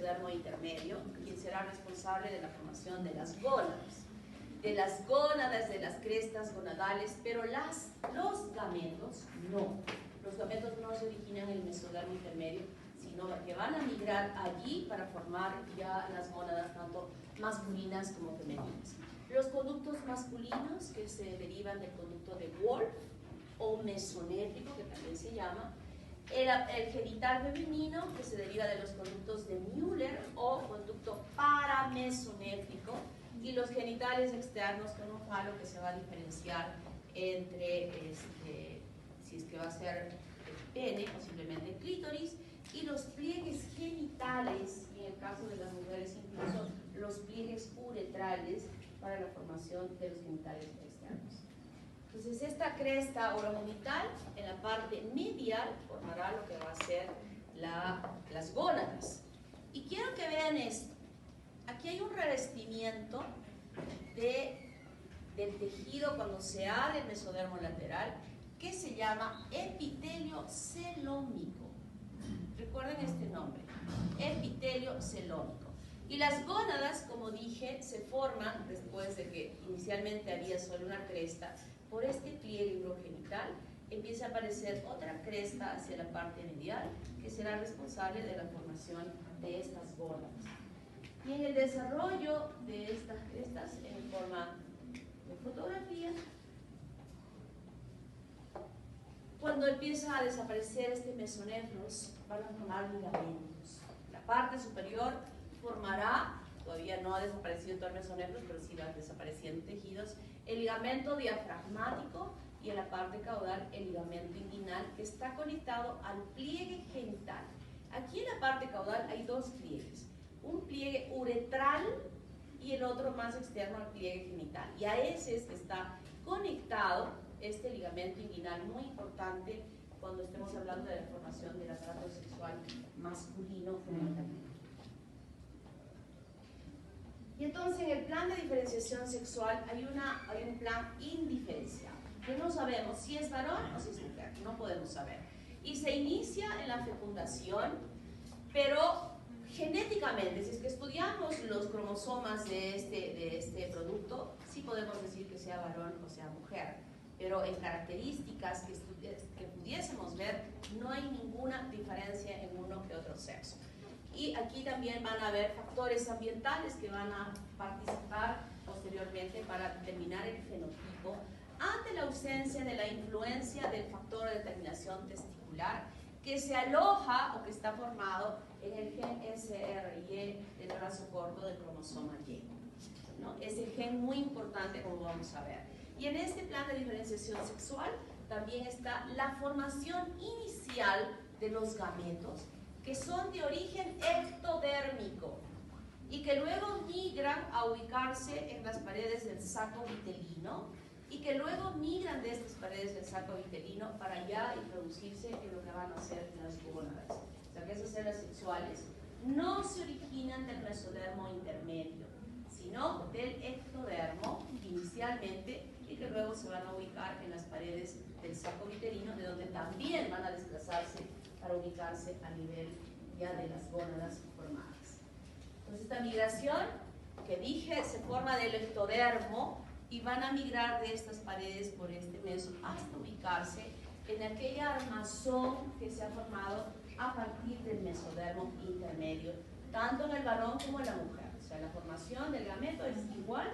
mesodermo intermedio, quien será responsable de la formación de las gónadas. De las gónadas, de las crestas gonadales, pero los gametos no. Los gametos no se originan en el mesodermo intermedio, sino que van a migrar allí para formar ya las gónadas tanto masculinas como femeninas. Los conductos masculinos, que se derivan del conducto de Wolff o mesonéfrico, que también se llama, el genital femenino, que se deriva de los conductos de Müller o conducto paramesonéfrico, y los genitales externos con un falo que se va a diferenciar entre si es que va a ser el pene o simplemente el clítoris, y los pliegues genitales, y en el caso de las mujeres incluso los pliegues uretrales para la formación de los genitales externos. Entonces esta cresta orogenital en la parte medial formará lo que va a ser las gónadas. Y quiero que vean esto. Aquí hay un revestimiento del tejido cuando se abre el mesodermo lateral que se llama epitelio celómico. Recuerden este nombre, epitelio celómico. Y las gónadas, como dije, se forman después de que inicialmente había solo una cresta. Por este pliegue urogenital empieza a aparecer otra cresta hacia la parte medial que será responsable de la formación de estas gónadas. Y en el desarrollo de estas crestas en forma de fotografía, cuando empieza a desaparecer este mesonefros, van a formar ligamentos. La parte superior formará, todavía no ha desaparecido todo el mesonefros, pero sí van desapareciendo tejidos, el ligamento diafragmático, y en la parte caudal el ligamento inguinal, que está conectado al pliegue genital. Aquí en la parte caudal hay dos pliegues, un pliegue uretral y el otro más externo al pliegue genital, y a ese es que está conectado este ligamento inguinal, muy importante cuando estemos hablando de la formación del aparato sexual masculino femenino. Y entonces en el plan de diferenciación sexual hay un plan indiferenciado, que no sabemos si es varón o si es mujer, no podemos saber. Y se inicia en la fecundación, pero genéticamente, si es que estudiamos los cromosomas de este producto, sí podemos decir que sea varón o sea mujer, pero en características que pudiésemos ver, no hay ninguna diferencia en uno que otro sexo. Y aquí también van a haber factores ambientales que van a participar posteriormente para determinar el fenotipo ante la ausencia de la influencia del factor de determinación testicular que se aloja o que está formado en el gen SRY del brazo corto del cromosoma Y, ¿no? Ese gen muy importante, como vamos a ver. Y en este plan de diferenciación sexual también está la formación inicial de los gametos, que son de origen ectodérmico y que luego migran a ubicarse en las paredes del saco vitelino, y que luego migran de estas paredes del saco vitelino para ya introducirse en lo que van a ser las gónadas. O sea que esas células sexuales no se originan del mesodermo intermedio, sino del ectodermo inicialmente, y que luego se van a ubicar en las paredes del saco vitelino, de donde también van a desplazarse para ubicarse a nivel ya de las gónadas formadas. Entonces esta migración que dije se forma del ectodermo y van a migrar de estas paredes por este meso hasta ubicarse en aquella armazón que se ha formado a partir del mesodermo intermedio, tanto en el varón como en la mujer. O sea, la formación del gameto es igual,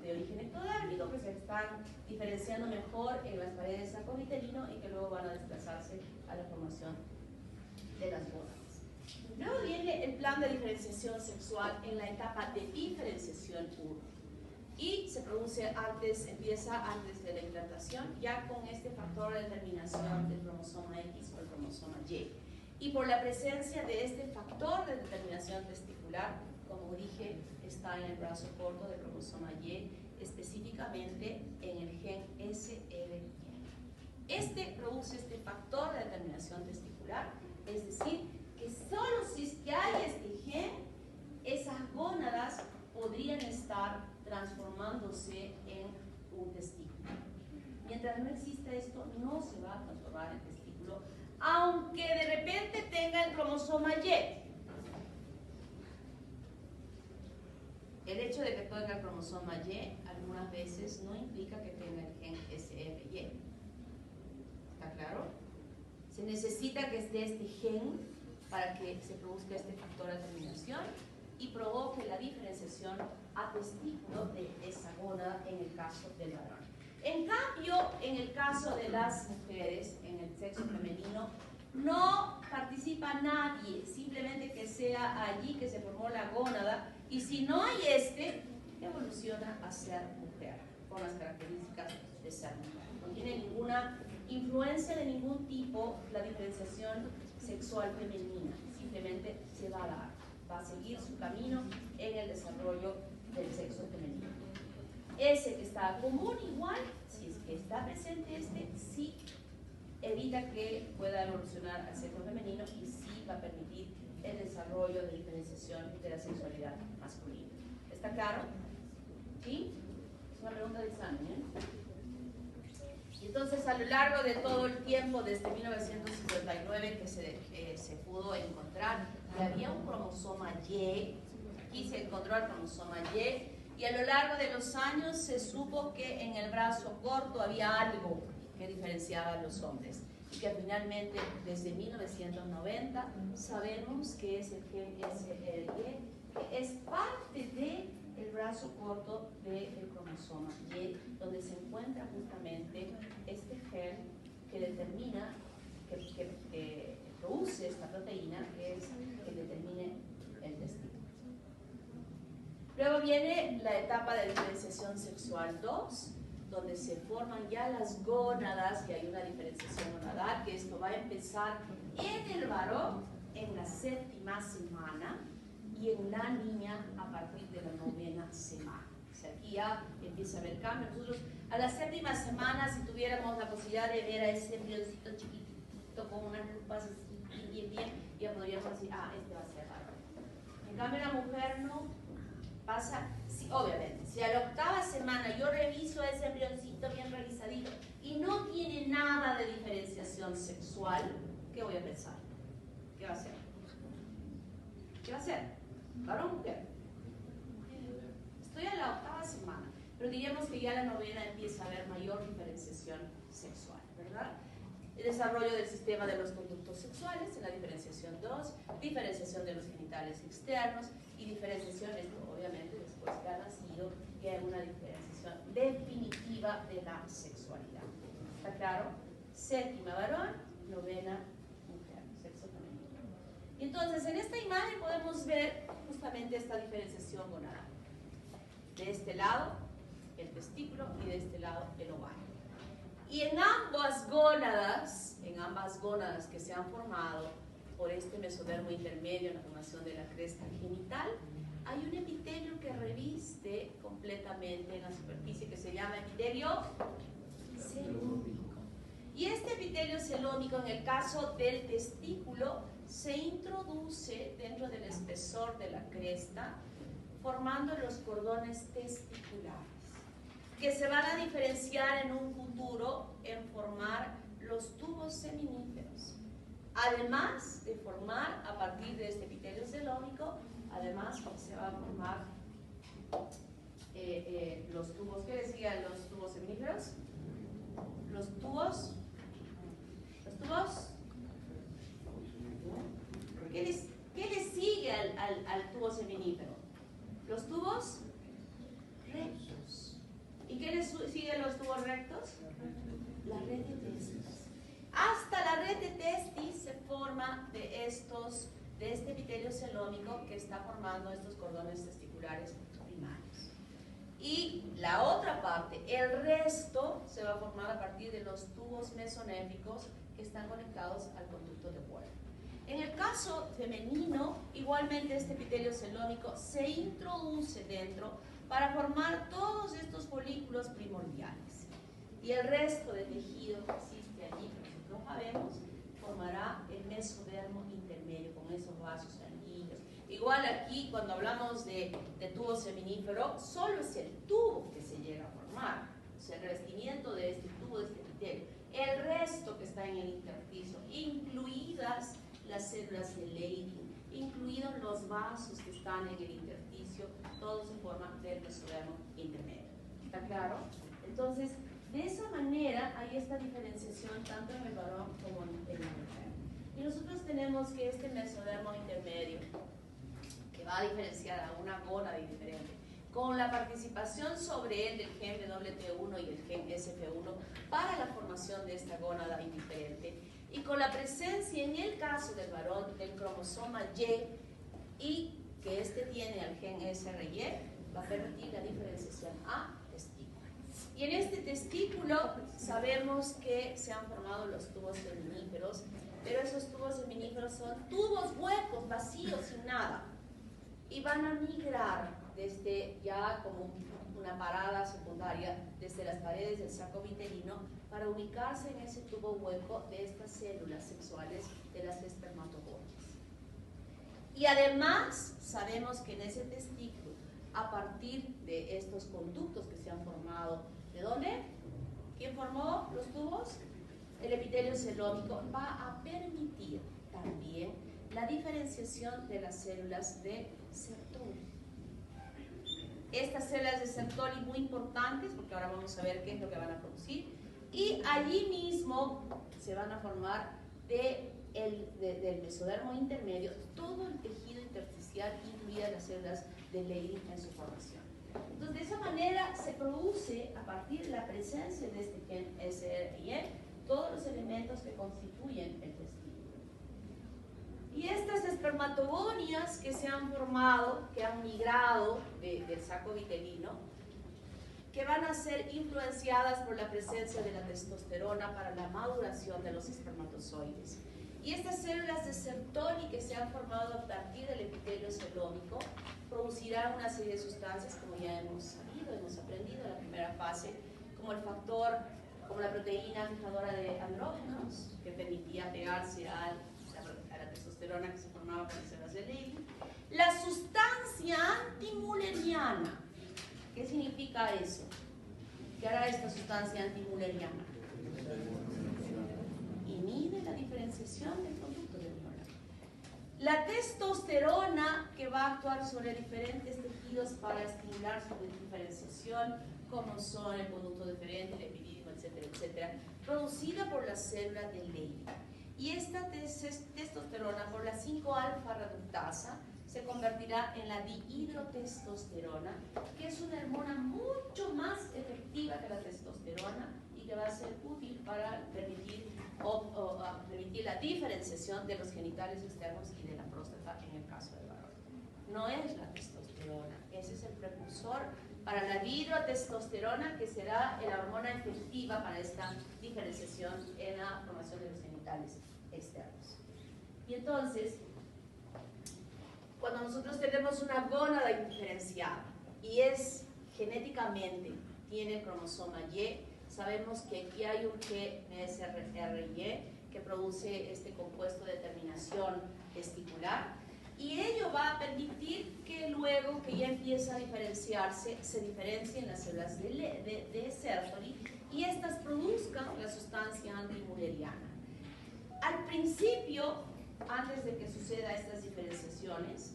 de origen ectodérmico, que se están diferenciando mejor en las paredes del saco vitelino y que luego van a desplazarse a la formación de las gónadas. Luego viene el plan de diferenciación sexual en la etapa de diferenciación 1. Y se produce empieza antes de la implantación, ya con este factor de determinación del cromosoma X o el cromosoma Y. Y por la presencia de este factor de determinación testicular, como dije, está en el brazo corto del cromosoma Y, específicamente en el gen SRY. Este produce este factor de determinación testicular, es decir, que solo si es que hay este gen, esas gónadas podrían estar transformándose en un testículo. Mientras no exista esto, no se va a transformar en testículo, aunque de repente tenga el cromosoma Y. el hecho de que tenga el cromosoma Y algunas veces no implica que tenga el gen SRY. ¿Está claro? Se necesita que esté este gen para que se produzca este factor de terminación y provoque la diferenciación a testículo de esa gónada en el caso del varón. En cambio, en el caso de las mujeres, en el sexo femenino, no participa nadie, simplemente que sea allí que se formó la gónada, y si no hay evoluciona a ser mujer, con las características de ser mujer. No tiene ninguna influencia de ningún tipo la diferenciación sexual femenina, simplemente se va a dar, va a seguir su camino en el desarrollo del sexo femenino. Ese que está común igual, si es que está presente sí evita que pueda evolucionar al sexo femenino y sí va a permitir el desarrollo de diferenciación de la sexualidad masculina. ¿Está claro? ¿Sí? Es una pregunta de examen, ¿eh? Y entonces, a lo largo de todo el tiempo, desde 1959, que se pudo encontrar que había un cromosoma Y, aquí se encontró el cromosoma Y a lo largo de los años se supo que en el brazo corto había algo que diferenciaba a los hombres. Y que finalmente, desde 1990, sabemos que es el gen SRY, que es parte del brazo corto del cromosoma Y, donde se encuentra justamente este gen que determina, que produce esta proteína, que es que determine el testículo. Luego viene la etapa de diferenciación sexual 2, donde se forman ya las gónadas, y hay una diferenciación gonadal, que esto va a empezar en el varón en la 7ª semana y en la niña a partir de la 9ª semana. O sea, aquí ya empieza a haber cambio. Nosotros a la 7ª semana, si tuviéramos la posibilidad de ver a ese embrioncito chiquitito con unas lupas bien, ya podríamos decir, este va a ser varón. En cambio, la mujer no. Pasa, sí, obviamente, si a la 8ª semana yo reviso ese embrioncito bien revisadito y no tiene nada de diferenciación sexual, ¿qué voy a pensar? ¿Qué va a hacer? ¿Qué va a hacer? ¿Varón o mujer? Estoy a la 8ª semana, pero diríamos que ya la 9ª empieza a haber mayor diferenciación sexual, ¿verdad? El desarrollo del sistema de los conductos sexuales en la diferenciación 2, diferenciación de los genitales externos y diferenciación, esto obviamente después que ha nacido, que hay una diferenciación definitiva de la sexualidad. ¿Está claro? 7ª varón, 9ª mujer, sexo femenino. Y entonces en esta imagen podemos ver justamente esta diferenciación gonadal. De este lado el testículo y de este lado el ovario. Y en ambas gónadas que se han formado por este mesodermo intermedio en la formación de la cresta genital, hay un epitelio que reviste completamente en la superficie que se llama epitelio celómico. Y este epitelio celómico, en el caso del testículo, se introduce dentro del espesor de la cresta, formando los cordones testiculares, que se van a diferenciar en un futuro en formar los tubos seminíferos. Además de formar, a partir de este epitelio celómico, además se van a formar los tubos. ¿Qué decían los tubos seminíferos? Los tubos. ¿Qué le sigue al tubo seminífero? Los tubos rectos. ¿Y qué le sigue a los tubos rectos? La red de testis. Hasta la red de testis se forma de este epitelio celómico que está formando estos cordones testiculares primarios. Y la otra parte, el resto, se va a formar a partir de los tubos mesonéficos que están conectados al conducto de Werner. En el caso femenino, igualmente este epitelio celómico se introduce dentro para formar todos estos folículos primordiales. Y el resto de tejido que existe allí, que nosotros sabemos, formará el mesodermo intermedio con esos vasos sanguíneos. Igual aquí, cuando hablamos de tubo seminífero, solo es el tubo que se llega a formar, o sea, el revestimiento de este tubo, de este epitelio. El resto que está en el intersticio, incluidas las células de Leydig, incluidos los vasos que están en el intersticio, todos se forman del mesodermo intermedio. ¿Está claro? Entonces, de esa manera hay esta diferenciación tanto en el varón como en la mujer. Y nosotros tenemos que este mesodermo intermedio, que va a diferenciar a una gónada diferente, con la participación sobre él del gen WT1 y el gen SF1 para la formación de esta gónada indiferente, y con la presencia en el caso del varón del cromosoma Y que este tiene al gen SRY, va a permitir la diferenciación a testículo. Y en este testículo sabemos que se han formado los tubos seminíferos, pero esos tubos seminíferos son tubos huecos, vacíos, sin nada, y van a migrar desde ya como una parada secundaria desde las paredes del saco vitelino para ubicarse en ese tubo hueco de estas células sexuales de las espermatogonias. Y además sabemos que en ese testículo, a partir de estos conductos que se han formado, ¿de dónde? ¿Quién formó los tubos? El epitelio celómico va a permitir también la diferenciación de las células de Sertoli. Estas células de Sertoli muy importantes, porque ahora vamos a ver qué es lo que van a producir, y allí mismo se van a formar del mesodermo intermedio todo el tejido intersticial, incluidas las células de Leydig en su formación. Entonces, de esa manera se produce, a partir de la presencia de este gen SRY, todos los elementos que constituyen el testículo. Y estas espermatogonias que se han formado, que han migrado del saco vitelino, que van a ser influenciadas por la presencia de la testosterona para la maduración de los espermatozoides. Y estas células de Sertoli que se han formado a partir del epitelio celómico producirán una serie de sustancias, como ya hemos sabido, hemos aprendido en la primera fase, como el factor, como la proteína fijadora de andrógenos, que permitía pegarse a la testosterona que se formaba con las células de Leydig. La sustancia antimülleriana. ¿Qué significa eso? ¿Qué hará esta sustancia antimülleriana? Inhibe la diferenciación del conducto de Müller. La testosterona, que va a actuar sobre diferentes tejidos para estimular su diferenciación, como son el conducto deferente, el epidídimo, etcétera, etcétera, producida por las células de Leydig. Y esta testosterona, por la 5-alfa reductasa, se convertirá en la dihidrotestosterona, que es una hormona mucho más efectiva que la testosterona y que va a ser útil para permitir la diferenciación de los genitales externos y de la próstata en el caso del varón. No es la testosterona, ese es el precursor para la dihidrotestosterona, que será la hormona efectiva para esta diferenciación en la formación de los genitales externos. Y entonces, cuando nosotros tenemos una gónada indiferenciada y es genéticamente, tiene el cromosoma Y, sabemos que aquí hay un gen SRY que produce este compuesto de terminación testicular, y ello va a permitir que luego que ya empieza a diferenciarse, se diferencien las células de Sertoli y estas produzcan la sustancia antimülleriana. Al principio, antes de que suceda estas diferenciaciones,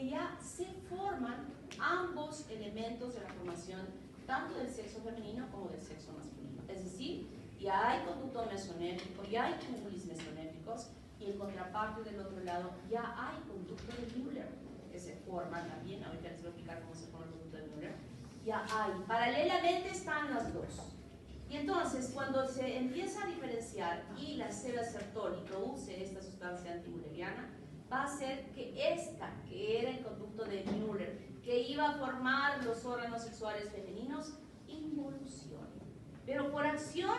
ya se forman ambos elementos de la formación, tanto del sexo femenino como del sexo masculino. Es decir, ya hay conducto mesonéfrico, ya hay túbulos mesonéfricos, y en contraparte del otro lado ya hay conducto de Müller, que se forma también. Ahorita les voy a explicar cómo se forma el conducto de Müller. Ya hay, paralelamente están las dos. Y entonces, cuando se empieza a diferenciar y la célula Sertoli produce esta sustancia antimülleriana, va a hacer que esta, que era el conducto de Müller, que iba a formar los órganos sexuales femeninos, involucione. Pero por acción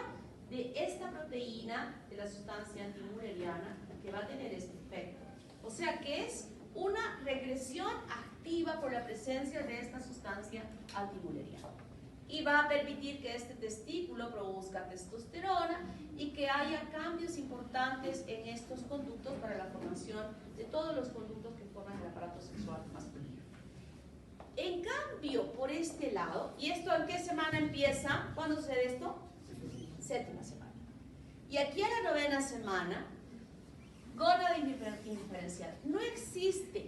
de esta proteína, de la sustancia antimülleriana, que va a tener este efecto. O sea que es una regresión activa por la presencia de esta sustancia antimülleriana. Y va a permitir que este testículo produzca testosterona y que haya cambios importantes en estos conductos para la formación de todos los conductos que forman el aparato sexual masculino. En cambio, por este lado, ¿y esto en qué semana empieza? ¿Cuándo sucede esto? Séptima semana. Y aquí a la novena semana, gónada indiferencial. No existe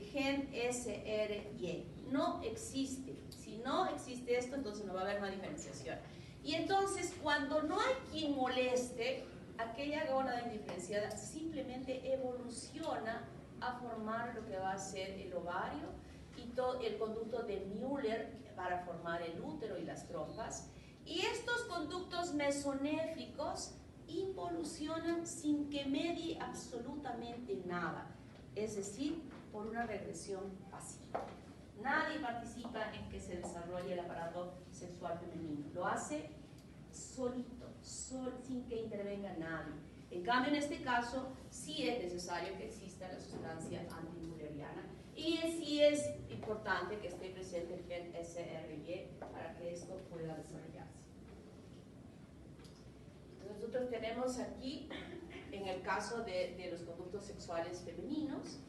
SRY. No existe. Si no existe esto, entonces no va a haber una diferenciación. Y entonces, cuando no hay quien moleste, aquella gónada indiferenciada simplemente evoluciona a formar lo que va a ser el ovario y todo el conducto de Müller para formar el útero y las trompas. Y estos conductos mesonéfricos involucionan sin que medie absolutamente nada, es decir, por una regresión pasiva. Nadie participa en que se desarrolle el aparato sexual femenino, lo hace solito, sin que intervenga nadie. En cambio, en este caso, sí es necesario que exista la sustancia antimülleriana y sí es importante que esté presente el gen SRY para que esto pueda desarrollarse. Nosotros tenemos aquí, en el caso de los conductos sexuales femeninos,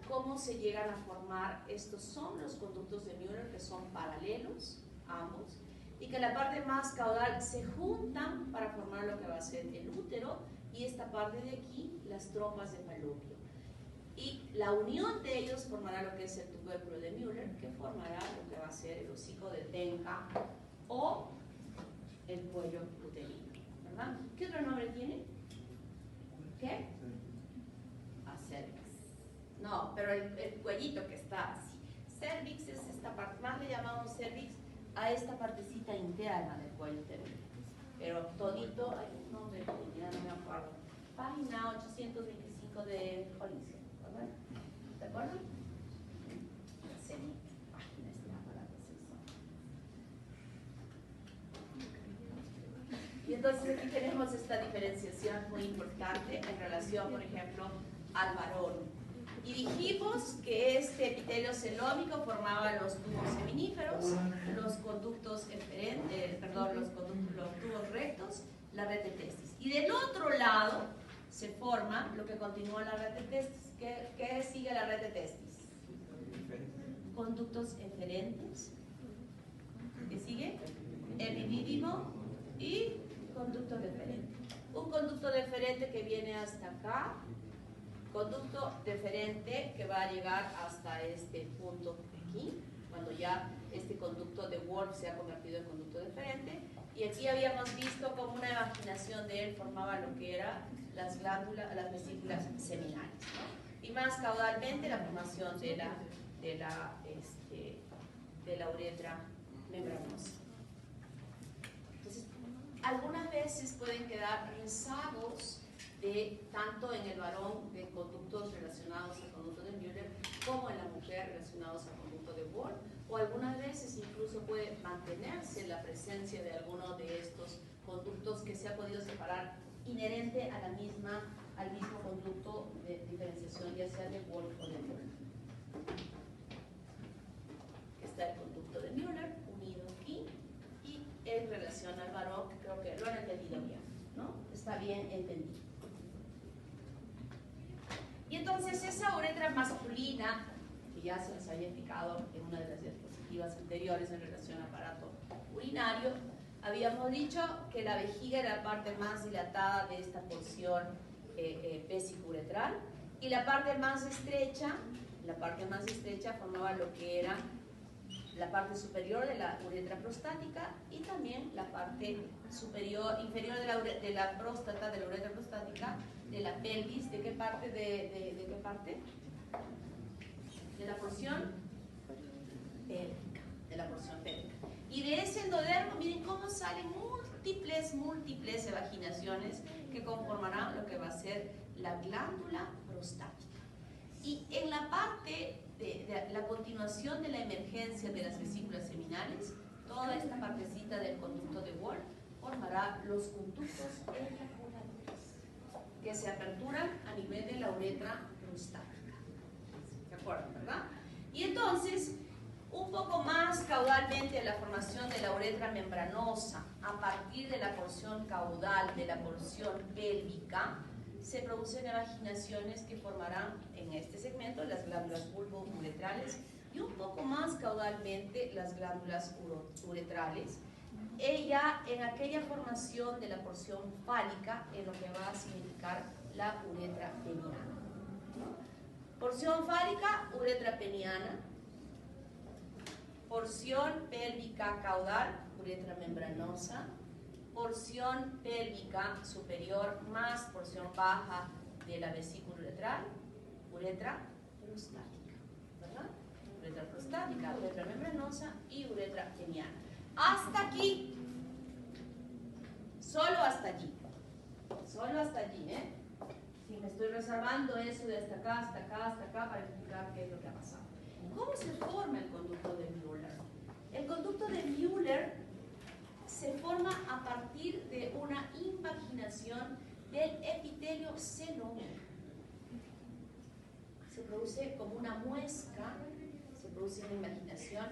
cómo se llegan a formar. Estos son los conductos de Müller, que son paralelos, ambos, y que la parte más caudal se juntan para formar lo que va a ser el útero, y esta parte de aquí, las trompas de falopio. Y la unión de ellos formará lo que es el tubérculo de Müller, que formará lo que va a ser el hocico de Tenca o el cuello uterino, ¿verdad? ¿Qué otro nombre tiene? ¿Qué? Cervix. No, pero el cuellito que está así. Cervix es esta parte, más le llamamos cervix a esta partecita interna del cuello uterino. Pero todito, hay un nombre que ya no me acuerdo. Página 825 de Hollingshead, ¿verdad? ¿Te acuerdas? Sí, página está para la sexual. Y entonces aquí tenemos esta diferenciación muy importante en relación, por ejemplo, al varón. Y dijimos que este epitelio celómico formaba los tubos seminíferos, los conductos eferentes, los tubos rectos, la red de testis. Y del otro lado se forma lo que continúa la red de testis. ¿Qué sigue la red de testis? Conductos eferentes. ¿Qué sigue? Epidídimo y conducto deferente. Un conducto deferente que viene hasta acá. Conducto deferente que va a llegar hasta este punto aquí, cuando ya este conducto de Wolff se ha convertido en conducto deferente. Y aquí habíamos visto como una evaginación de él formaba lo que eran las glándulas, las vesículas seminales, ¿no? Y más caudalmente la formación de la uretra membranosa. Entonces, algunas veces pueden quedar rezagos tanto en el varón de conductos relacionados al conducto de Müller como en la mujer relacionados al conducto de Wolff, o algunas veces incluso puede mantenerse la presencia de alguno de estos conductos que se ha podido separar inherente a al mismo conducto de diferenciación, ya sea de Wolff o de Müller. Está el conducto de Müller unido aquí, y en relación al varón, creo que lo han entendido bien, ¿no? Está bien entendido. Y entonces esa uretra masculina, que ya se nos había indicado en una de las diapositivas anteriores en relación al aparato urinario, habíamos dicho que la vejiga era la parte más dilatada de esta porción vesicuretral, y la parte más estrecha formaba lo que era la parte superior de la uretra prostática y también la parte inferior de la próstata, de la uretra prostática, de la pelvis. ¿De qué parte? ¿De qué parte? De la porción pélvica, de la porción pélvica. Y de ese endodermo, miren cómo salen múltiples evaginaciones que conformarán lo que va a ser la glándula prostática. Y en la parte de la continuación de la emergencia de las vesículas seminales, toda esta partecita del conducto de Wolff formará los conductos eyaculadores, que se aperturan a nivel de la uretra prostática. ¿De acuerdo, verdad? Y entonces, un poco más caudalmente, la formación de la uretra membranosa, a partir de la porción caudal de la porción pélvica, se producen evaginaciones que formarán en este segmento las glándulas vulvouretrales, y un poco más caudalmente las glándulas uretrales. Ella, en aquella formación de la porción fálica, en lo que va a significar la uretra peniana. Porción fálica, uretra peniana, porción pélvica caudal, uretra membranosa, porción pélvica superior más porción baja de la vesícula uretral, uretra prostática, ¿verdad? Uretra prostática, uretra membranosa y uretra peniana. Hasta aquí, solo hasta allí, ¿eh? Si me estoy reservando eso de hasta acá para explicar qué es lo que ha pasado. ¿Cómo se forma el conducto de Müller? El conducto de Müller se forma a partir de una invaginación del epitelio celómico. Se produce como una muesca, se produce una invaginación,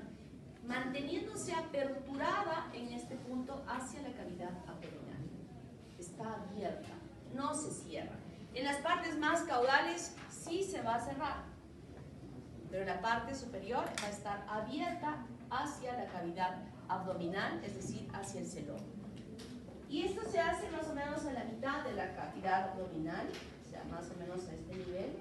manteniéndose aperturada en este punto hacia la cavidad abdominal. Está abierta, no se cierra. En las partes más caudales sí se va a cerrar, pero la parte superior va a estar abierta hacia la cavidad abdominal, es decir, hacia el celón. Y esto se hace más o menos a la mitad de la cavidad abdominal, o sea, más o menos a este nivel,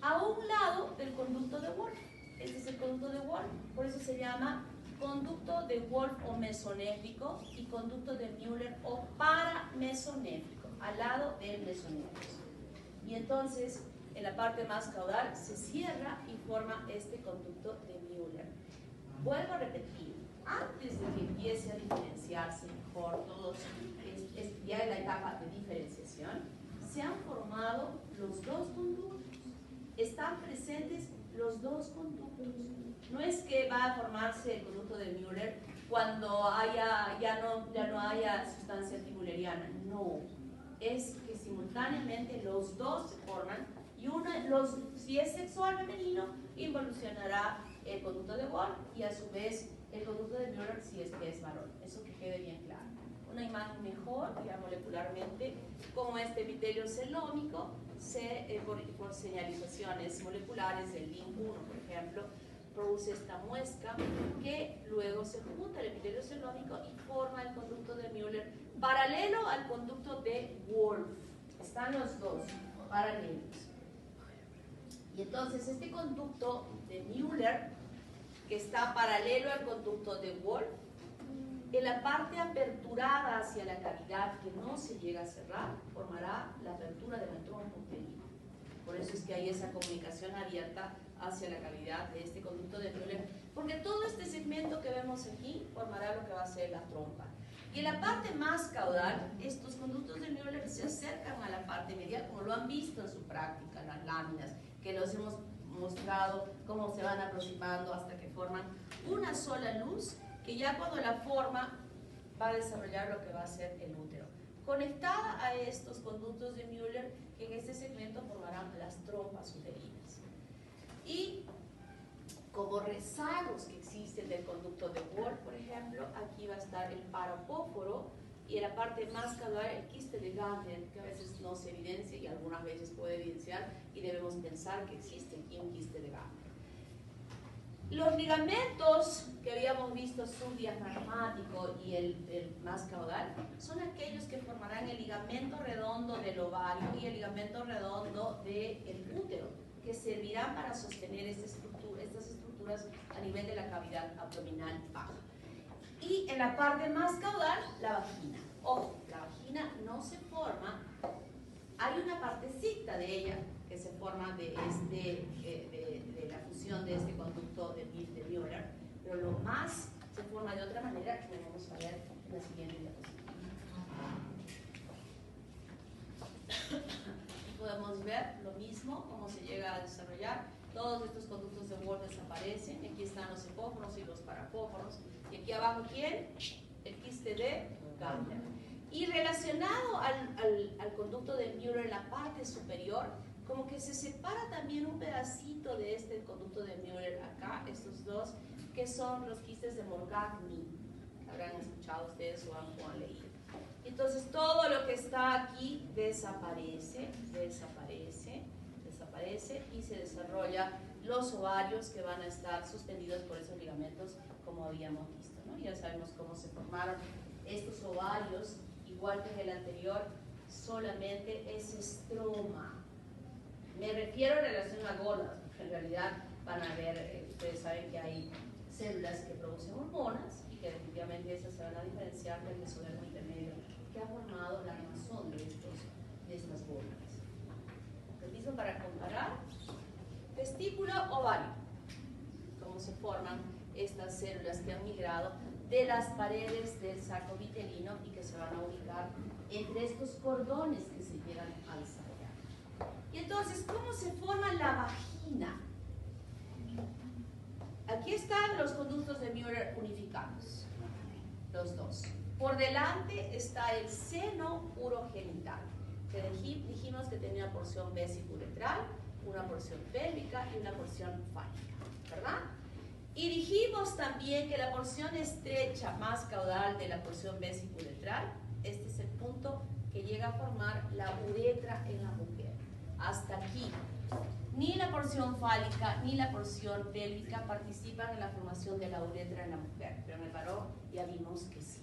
a un lado del conducto de Wolff. Este es el conducto de Wolff, por eso se llama conducto de Wolff o mesonéfrico y conducto de Müller o paramesonéfrico, al lado del mesonéfrico. Y entonces, en la parte más caudal se cierra y forma este conducto de Müller. Vuelvo a repetir, antes de que empiece a diferenciarse por todos, ya en la etapa de diferenciación, se han formado los dos conductos, están presentes los dos conductos. No es que va a formarse el conducto de Müller cuando ya no haya sustancia antimülleriana, no, es que simultáneamente los dos se forman y si es sexual femenino, involucionará el conducto de Wolff y a su vez el conducto de Müller si es que es varón. Eso que quede bien claro. Una imagen mejor, ya molecularmente, como este epitelio celómico, por señalizaciones moleculares, el LIN1, por ejemplo, produce esta muesca que luego se junta al epitelio celómico y forma el conducto de Müller paralelo al conducto de Wolff. Están los dos paralelos. Y entonces este conducto de Müller, que está paralelo al conducto de Wolff, en la parte aperturada hacia la cavidad que no se llega a cerrar, formará la apertura de la trompa uterina. Por eso es que hay esa comunicación abierta hacia la cavidad de este conducto de Müller, porque todo este segmento que vemos aquí formará lo que va a ser la trompa. Y en la parte más caudal, estos conductos de Müller se acercan a la parte medial, como lo han visto en su práctica, en las láminas, que los hemos mostrado cómo se van aproximando hasta que forman una sola luz, que ya cuando la forma va a desarrollar lo que va a ser el útero. Conectada a estos conductos de Müller, que en este segmento formarán las trompas uterinas. Y como rezagos que existen del conducto de Wolff, por ejemplo, aquí va a estar el parapóforo y en la parte más caudal el quiste de Gardner, que a veces no se evidencia y algunas veces puede evidenciar y debemos pensar que existe aquí un quiste de Gardner. Los ligamentos que habíamos visto subdiafragmático y el más caudal son aquellos que formarán el ligamento redondo del ovario y el ligamento redondo del útero, que servirán para sostener estas estructuras a nivel de la cavidad abdominal baja. Y en la parte más caudal, la vagina. Ojo, la vagina no se forma, hay una partecita de ella que se forma de la fusión de este conducto de Müller, pero lo más se forma de otra manera que vamos a ver en la siguiente diapositiva. Podemos ver lo mismo, cómo se llega a desarrollar. Todos estos conductos de Wolff desaparecen. Aquí están los epóforos y los parapóforos. Y aquí abajo, ¿quién? El quiste de Gardner. Y relacionado al conducto de Müller en la parte superior, como que se separa también un pedacito de este conducto de Müller acá, estos dos, que son los quistes de Morgagni. Habrán escuchado ustedes o han leído. Entonces todo lo que está aquí desaparece y se desarrolla los ovarios que van a estar suspendidos por esos ligamentos como habíamos visto, ¿no? Ya sabemos cómo se formaron estos ovarios, igual que en el anterior, solamente es estroma. Me refiero en relación a gónadas, porque en realidad van a ver, ustedes saben que hay células que producen hormonas y que definitivamente esas se van a diferenciar del mesodermo intermedio que ha formado la armazón de estas bolas. Lo mismo para comparar testículo ovario, cómo se forman estas células que han migrado de las paredes del saco vitelino y que se van a ubicar entre estos cordones que se llegan a desarrollar. Y entonces, ¿cómo se forma la vagina? Aquí están los conductos de Müller unificados, los dos. Por delante está el seno urogenital, que dijimos que tenía una porción vesiculetral, una porción pélvica y una porción fálica, ¿verdad? Y dijimos también que la porción estrecha más caudal de la porción vesiculetral, este es el punto que llega a formar la uretra en la mujer. Hasta aquí, ni la porción fálica ni la porción pélvica participan en la formación de la uretra en la mujer, pero en el varón ya vimos que sí.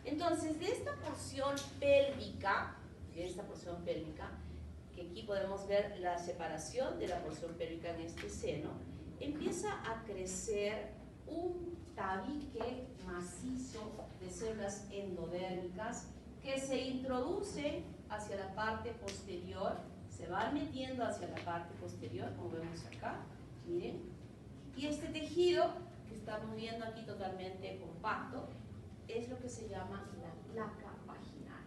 Entonces, de esta porción pélvica, que aquí podemos ver la separación de la porción pélvica en este seno, empieza a crecer un tabique macizo de células endodérmicas que se introduce hacia la parte posterior, se van metiendo hacia la parte posterior, como vemos acá, miren, y este tejido que estamos viendo aquí totalmente compacto es lo que se llama la placa vaginal.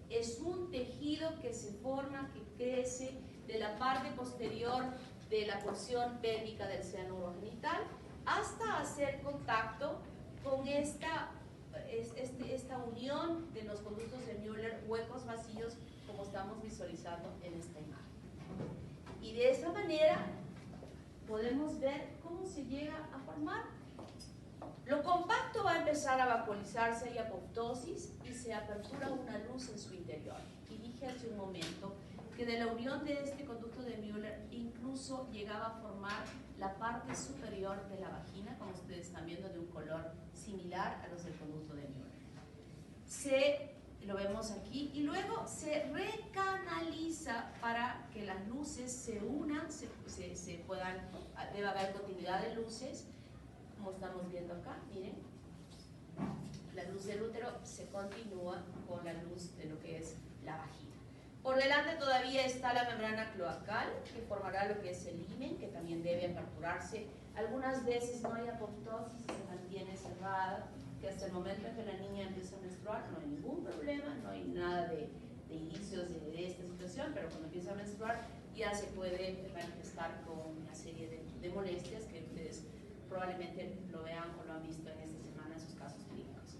Es un tejido que se forma, que crece de la parte posterior de la porción pélvica del seno urogenital hasta hacer contacto con esta unión de los conductos de Müller, huecos vacíos, como estamos visualizando en esta imagen. Y de esa manera podemos ver cómo se llega a formar. Lo compacto va a empezar a vacuolizarse y apoptosis y se apertura una luz en su interior. Y dije hace un momento que de la unión de este conducto de Müller incluso llegaba a formar la parte superior de la vagina, como ustedes están viendo, de un color similar a los del conducto de Müller. Lo vemos aquí, y luego se recanaliza para que las luces se unan, debe haber continuidad de luces, como estamos viendo acá, miren. La luz del útero se continúa con la luz de lo que es la vagina. Por delante todavía está la membrana cloacal, que formará lo que es el himen, que también debe aperturarse. Algunas veces no hay apoptosis, se mantiene cerrada, que hasta el momento en que la niña empieza a menstruar no hay ningún problema, no hay nada de indicios de esta situación, pero cuando empieza a menstruar ya se puede manifestar con una serie de molestias que ustedes probablemente lo vean o lo han visto en esta semana en sus casos clínicos.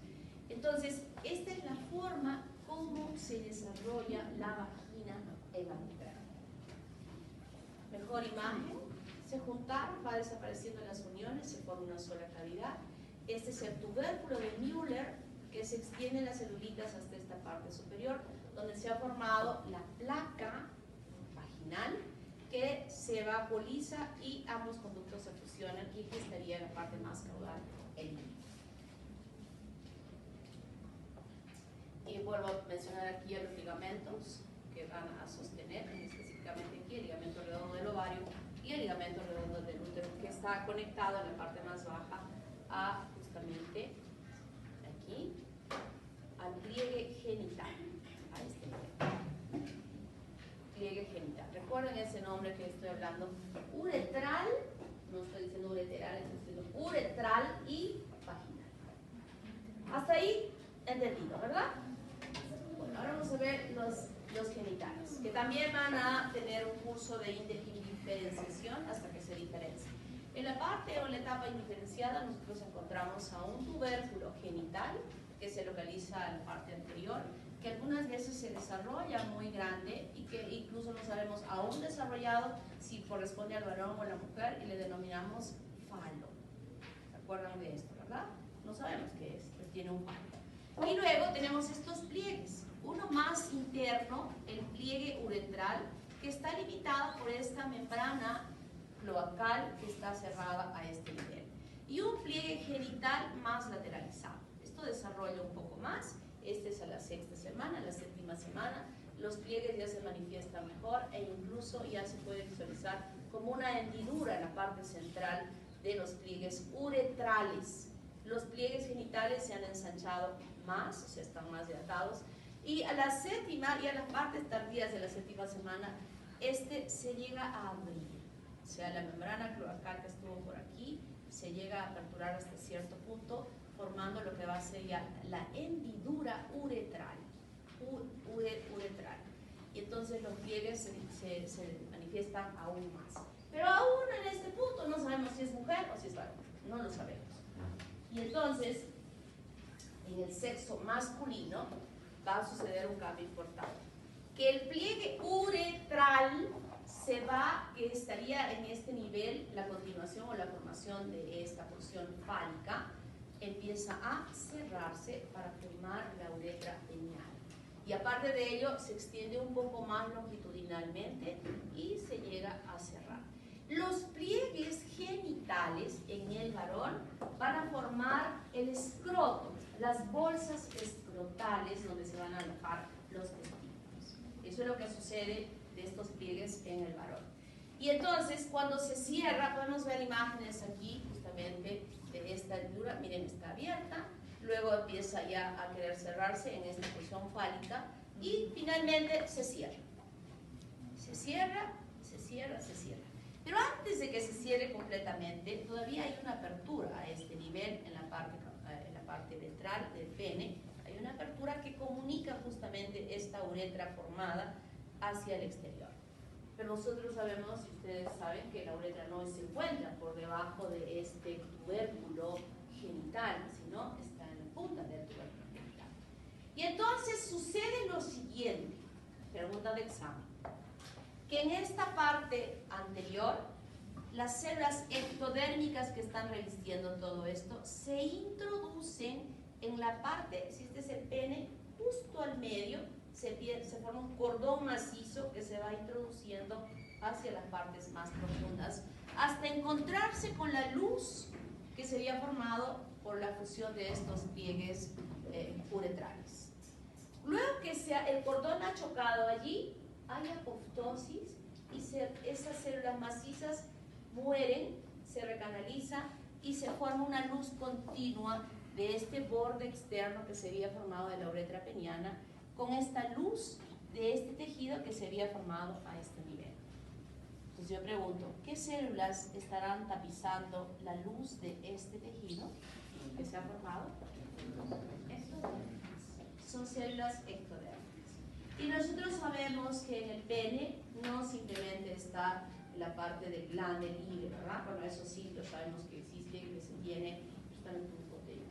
Entonces, esta es la forma como se desarrolla la vagina en la mujer. Mejor imagen, se juntaron, va desapareciendo las uniones, se forma una sola cavidad. Este es el tubérculo de Müller, que se extiende las celulitas hasta esta parte superior, donde se ha formado la placa vaginal, que se vacuoliza y ambos conductos se fusionan, y aquí estaría la parte más caudal, el himen. Y vuelvo a mencionar aquí los ligamentos que van a sostener, específicamente aquí el ligamento redondo del ovario y el ligamento redondo del útero, que está conectado en la parte más baja a justamente aquí al pliegue genital, a este nivel. Pliegue genital. Recuerden ese nombre que estoy hablando, uretral, no estoy diciendo ureteral, estoy diciendo uretral y vaginal. Hasta ahí entendido, ¿verdad? Bueno, ahora vamos a ver los genitales, que también van a tener un curso de indiferenciación hasta que se diferencien. En la parte o en la etapa indiferenciada nosotros encontramos a un tubérculo genital que se localiza en la parte anterior, que algunas veces se desarrolla muy grande y que incluso no sabemos aún desarrollado si corresponde al varón o a la mujer, y le denominamos falo. ¿Se acuerdan de esto, verdad? No sabemos qué es, pero tiene un falo. Y luego tenemos estos pliegues, uno más interno, el pliegue uretral, que está limitado por esta membrana cloacal que está cerrada a este nivel, y un pliegue genital más lateralizado. Esto desarrolla un poco más. Este es a la sexta semana, a la séptima semana, los pliegues ya se manifiestan mejor e incluso ya se puede visualizar como una hendidura en la parte central de los pliegues uretrales. Los pliegues genitales se han ensanchado más, o sea, están más dilatados, y a la séptima y a las partes tardías de la séptima semana, se llega a abrir. O sea, la membrana cloacal que estuvo por aquí se llega a aperturar hasta cierto punto, formando lo que va a ser ya la hendidura uretral. Uretral. Y entonces los pliegues se manifiestan aún más. Pero aún en este punto no sabemos si es mujer o si es varón. No lo sabemos. Y entonces, en el sexo masculino va a suceder un cambio importante. Que el pliegue uretral que estaría en este nivel, la continuación o la formación de esta porción fálica, empieza a cerrarse para formar la uretra peniana. Y aparte de ello, se extiende un poco más longitudinalmente y se llega a cerrar. Los pliegues genitales en el varón van a formar el escroto, las bolsas escrotales donde se van a alojar los testículos. Eso es lo que sucede de estos pliegues en el varón. Y entonces, cuando se cierra, podemos ver imágenes aquí justamente de esta hendidura. Miren, está abierta, luego empieza ya a querer cerrarse en esta posición fálica y finalmente se cierra. Se cierra, se cierra, se cierra. Pero antes de que se cierre completamente, todavía hay una apertura a este nivel en la parte ventral del pene. Hay una apertura que comunica justamente esta uretra formada hacia el exterior. Pero nosotros sabemos, y ustedes saben, que la uretra no se encuentra por debajo de este tubérculo genital, sino está en la punta del tubérculo genital. Y entonces sucede lo siguiente, pregunta de examen, que en esta parte anterior, las células ectodérmicas que están revistiendo todo esto se introducen en la parte, si este es el pene, justo al medio, se forma un cordón macizo que se va introduciendo hacia las partes más profundas, hasta encontrarse con la luz que se había formado por la fusión de estos pliegues uretrales. Luego que el cordón ha chocado allí, hay apoptosis y esas células macizas mueren, se recanaliza y se forma una luz continua de este borde externo que se había formado de la uretra peniana, con esta luz de este tejido que se había formado a este nivel. Entonces yo pregunto, ¿qué células estarán tapizando la luz de este tejido que se ha formado? Ectodérmicas. Son células ectodérmicas. Y nosotros sabemos que en el pene no simplemente está la parte del glande libre, ¿verdad? Bueno, eso sí lo sabemos que existe, que se tiene justamente un contenido.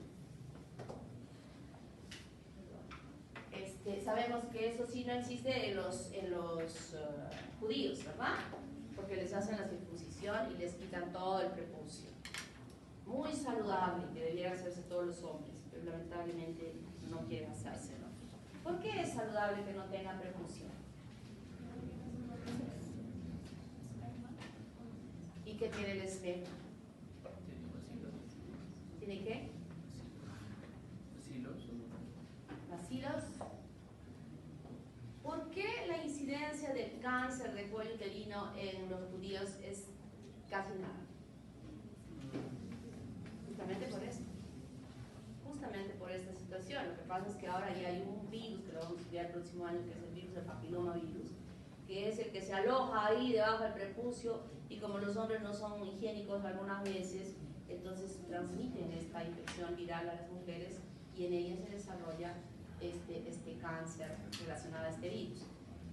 Sabemos que eso sí no existe en los judíos, ¿verdad? Porque les hacen la circuncisión y les quitan todo el prepucio. Muy saludable, que debiera hacerse todos los hombres, pero lamentablemente no quieren hacérselo. ¿Por qué es saludable que no tenga prepucio? ¿Y qué tiene el espejo? ¿Tiene qué? Bacilos. ¿Por qué la incidencia del cáncer de cuello uterino en los judíos es casi nada? Justamente por eso. Justamente por esta situación. Lo que pasa es que ahora ya hay un virus que lo vamos a estudiar el próximo año, que es el virus del papilomavirus, que es el que se aloja ahí debajo del prepucio, y como los hombres no son higiénicos algunas veces, entonces transmiten esta infección viral a las mujeres y en ellas se desarrolla este cáncer relacionado a este virus.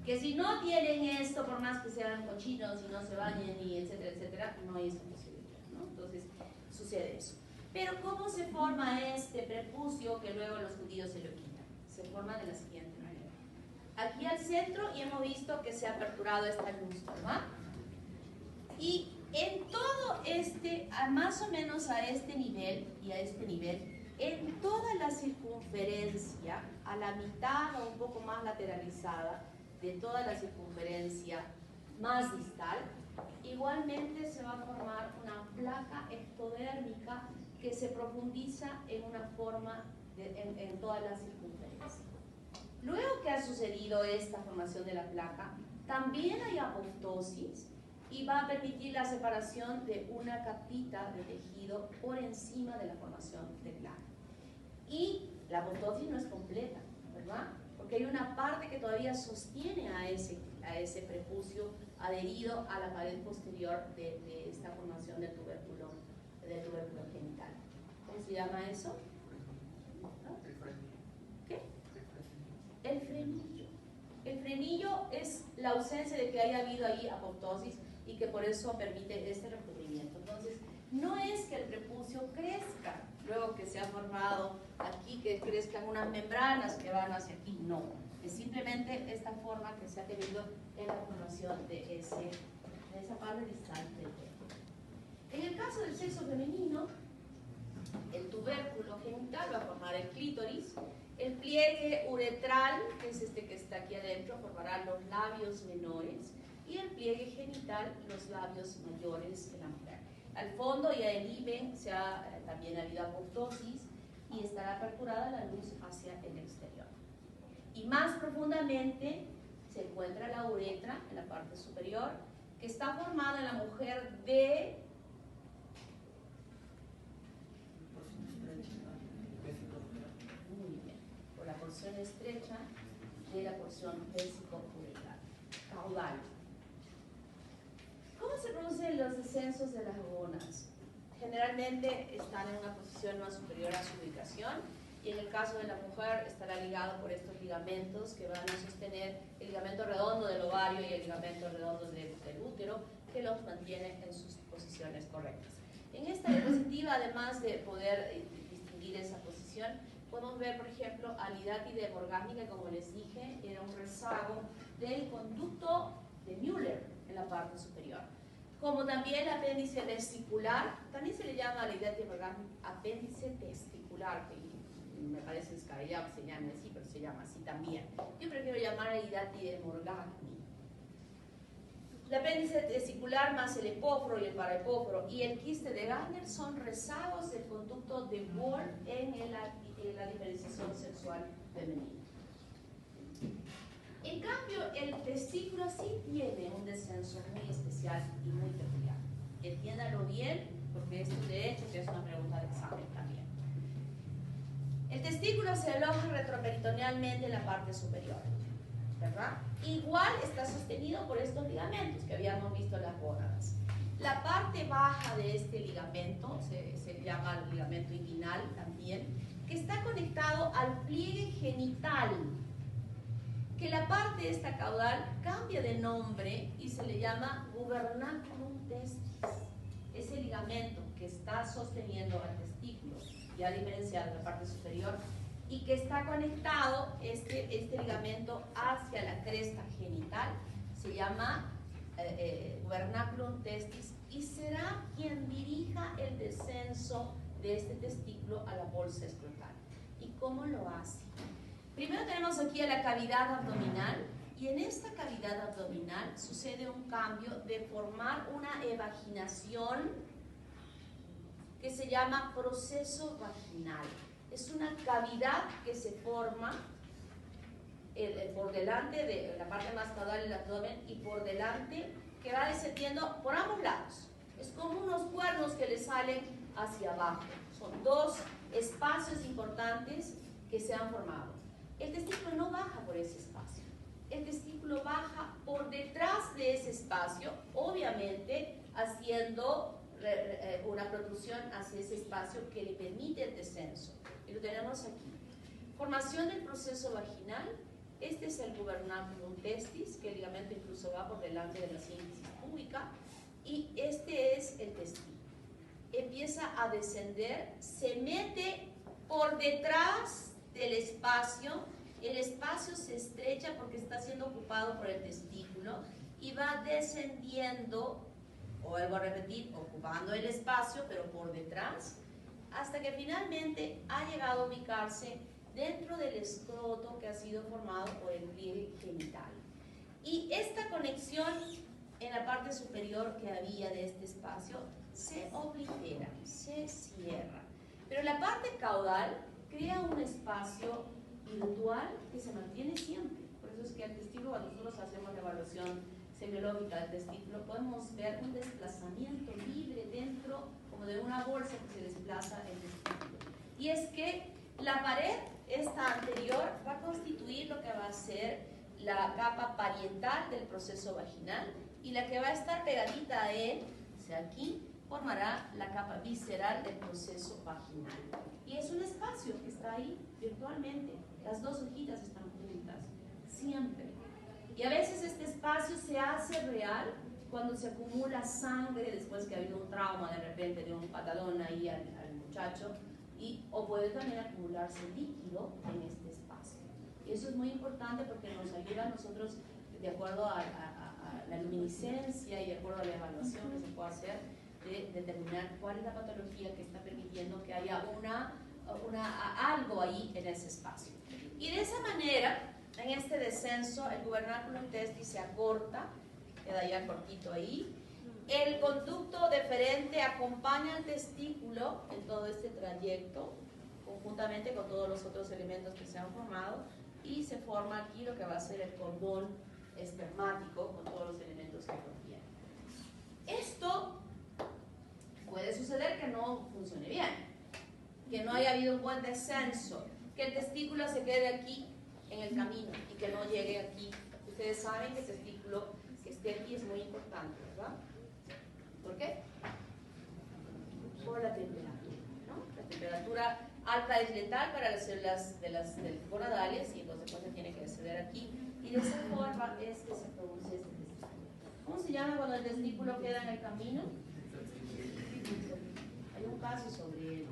Que si no tienen esto, por más que sean cochinos y no se bañen y etcétera, etcétera, no hay esta posibilidad, ¿no? Entonces sucede eso. Pero ¿cómo se forma este prepucio que luego los judíos se lo quitan? Se forma de la siguiente manera. Aquí al centro, y hemos visto que se ha aperturado esta luz, ¿verdad? Y en todo más o menos a este nivel y a este nivel, en toda la circunferencia, a la mitad o un poco más lateralizada de toda la circunferencia más distal, igualmente se va a formar una placa ectodérmica que se profundiza en una forma en toda la circunferencia. Luego que ha sucedido esta formación de la placa, también hay apoptosis y va a permitir la separación de una capita de tejido por encima de la formación del glande. Y la apoptosis no es completa, ¿verdad? Porque hay una parte que todavía sostiene a ese prepucio adherido a la pared posterior de esta formación del tubérculo genital. ¿Cómo se llama eso? ¿No? ¿Qué? El frenillo. El frenillo es la ausencia de que haya habido ahí apoptosis y que por eso permite este recubrimiento. Entonces, no es que el prepucio crezca, luego que se ha formado aquí, que crezcan unas membranas que van hacia aquí, no. Es simplemente esta forma que se ha tenido en la formación de esa parte distal del cuerpo. En el caso del sexo femenino, el tubérculo genital va a formar el clítoris, el pliegue uretral, que es este que está aquí adentro, formará los labios menores, y el pliegue genital, los labios mayores en la mujer. Al fondo y al himen también ha habido apoptosis y estará aperturada la luz hacia el exterior. Y más profundamente se encuentra la uretra en la parte superior, que está formada en la mujer de por la porción estrecha de la porción vésico-uretral, caudal. ¿Cómo se producen los descensos de las gónadas? Generalmente están en una posición más superior a su ubicación, y en el caso de la mujer estará ligado por estos ligamentos que van a sostener el ligamento redondo del ovario y el ligamento redondo del útero, que los mantiene en sus posiciones correctas. En esta diapositiva, además de poder distinguir esa posición, podemos ver, por ejemplo, alidátide hemorgánica, como les dije, era un rezago del conducto de Müller en la parte superior. Como también el apéndice testicular, también se le llama alidátide hemorgánica apéndice testicular, que me parece descabellado que se llame así, pero se llama así también. Yo prefiero llamar alidátide hemorgánica. El apéndice testicular más el epóforo y el paraepóforo y el quiste de Gardner son rezagos del conducto de Bohr en la diferenciación sexual femenina. En cambio, el testículo sí tiene un descenso muy especial y muy peculiar. Entiéndalo bien, porque esto de hecho es una pregunta de examen también. El testículo se aloja retroperitonealmente en la parte superior, ¿verdad? Igual está sostenido por estos ligamentos que habíamos visto en las gónadas. La parte baja de este ligamento se llama el ligamento inguinal también, que está conectado al pliegue genital, que la parte de esta caudal cambia de nombre y se le llama gubernaculum testis. Ese ligamento que está sosteniendo al testículo, ya diferenciado de la parte superior, y que está conectado este ligamento hacia la cresta genital, se llama gubernaculum testis, y será quien dirija el descenso de este testículo a la bolsa escrotal. ¿Y cómo lo hace? Primero tenemos aquí a la cavidad abdominal, y en esta cavidad abdominal sucede un cambio de formar una evaginación que se llama proceso vaginal. Es una cavidad que se forma por delante de la parte más caudal del abdomen y por delante, que va descendiendo por ambos lados. Es como unos cuernos que le salen hacia abajo. Son dos espacios importantes que se han formado. El testículo no baja por ese espacio. El testículo baja por detrás de ese espacio, obviamente haciendo una protrusión hacia ese espacio que le permite el descenso. Y lo tenemos aquí. Formación del proceso vaginal. Este es el gubernaculum testis, que el ligamento incluso va por delante de la síntesis púbica. Y este es el testículo. Empieza a descender, se mete por detrás del espacio. El espacio se estrecha porque está siendo ocupado por el testículo y va descendiendo, o vuelvo a repetir, ocupando el espacio, pero por detrás, hasta que finalmente ha llegado a ubicarse dentro del escroto que ha sido formado por el pliegue genital. Y esta conexión en la parte superior que había de este espacio se oblitera, se cierra. Pero la parte caudal crea un espacio virtual que se mantiene siempre. Por eso es que al testículo, cuando nosotros hacemos la evaluación semiológica del testículo, podemos ver un desplazamiento libre dentro, como de una bolsa que se desplaza el testículo. Y es que la pared, esta anterior, va a constituir lo que va a ser la capa parietal del proceso vaginal, y la que va a estar pegadita a él, o sea, aquí, formará la capa visceral del proceso vaginal. Y es un espacio que está ahí virtualmente. Las dos hojitas están juntas, siempre. Y a veces este espacio se hace real cuando se acumula sangre después que ha habido un trauma de repente de un patadón ahí al muchacho, o puede también acumularse líquido en este espacio. Y eso es muy importante porque nos ayuda a nosotros, de acuerdo a la luminiscencia y de acuerdo a la evaluación que se puede hacer, de determinar cuál es la patología que está permitiendo que haya algo ahí en ese espacio. Y de esa manera, en este descenso, el gubernaculum testis se acorta, queda ya cortito ahí. El conducto deferente acompaña al testículo en todo este trayecto, conjuntamente con todos los otros elementos que se han formado, y se forma aquí lo que va a ser el cordón espermático con todos los elementos que contiene. Esto puede suceder que no funcione bien, que no haya habido un buen descenso, que el testículo se quede aquí en el camino y que no llegue aquí. Ustedes saben que el testículo que esté aquí es muy importante, ¿verdad? ¿Por qué? Por la temperatura, ¿no? La temperatura alta es letal para las células del gonadales y en consecuencia tiene que acceder aquí, y de esa forma es que se produce este testículo. ¿Cómo se llama cuando el testículo queda en el camino? Hay un caso sobre él.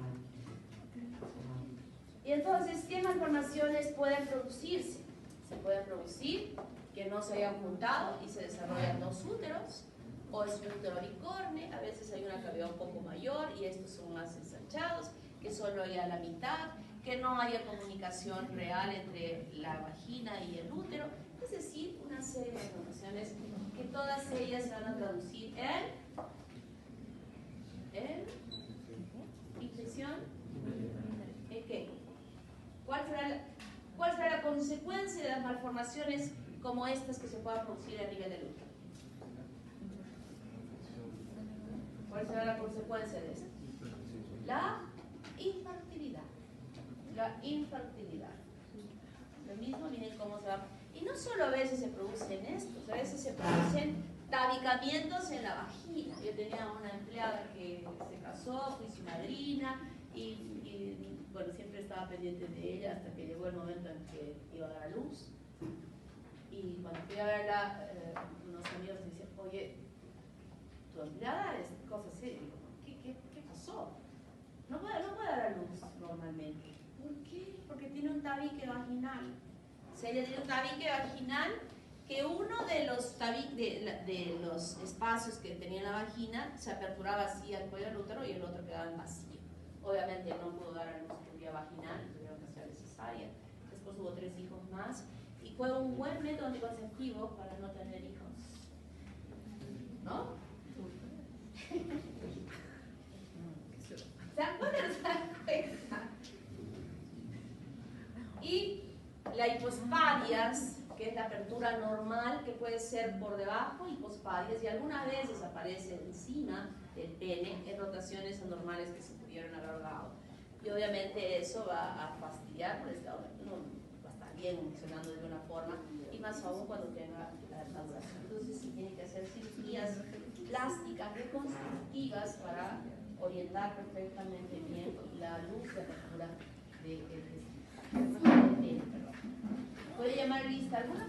Y entonces, ¿qué malformaciones pueden producirse? Se pueden producir que no se hayan juntado y se desarrollan dos úteros, o es un útero bicorne, a veces hay una cavidad un poco mayor y estos son más ensanchados, que solo haya la mitad, que no haya comunicación real entre la vagina y el útero, es decir, una serie de malformaciones que todas ellas se van a traducir en infección. ¿En qué? ¿Cuál será la consecuencia de las malformaciones como estas que se puedan producir a nivel del útero? ¿Cuál será la consecuencia de esto? La infertilidad. La infertilidad. Lo mismo, miren cómo se va. Y no solo a veces se producen estos, a veces se producen tabicamientos en la vagina. Yo tenía una empleada que se casó, fui su madrina y bueno, siempre estaba pendiente de ella hasta que llegó el momento en que iba a dar a luz. Y cuando fui a verla, unos amigos me decían, oye, tu empleada es cosa seria. ¿Qué pasó? No puede dar a luz normalmente. ¿Por qué? Porque tiene un tabique vaginal. O sea, ella tiene un tabique vaginal que uno de los espacios que tenía la vagina se aperturaba así al cuello del útero y el otro quedaba en vacío. Obviamente no pudo dar a luz por vía vaginal, tuvieron que hacer cesárea. Después hubo 3 hijos más y fue un buen método anticonceptivo para no tener hijos. ¿No? ¿Se acuerdan? Y la hipospadias, que es la apertura normal, que puede ser por debajo, hipospadias, y algunas veces aparece encima del pene en rotaciones anormales que se pudieron haber dado. Y obviamente eso va a fastidiar, por esta, no va a estar bien funcionando de una forma, y más aún cuando tenga la duración. Entonces se tienen que hacer cirugías plásticas reconstructivas para orientar perfectamente bien la luz de apertura del pene. ¿Puede llamar lista alguna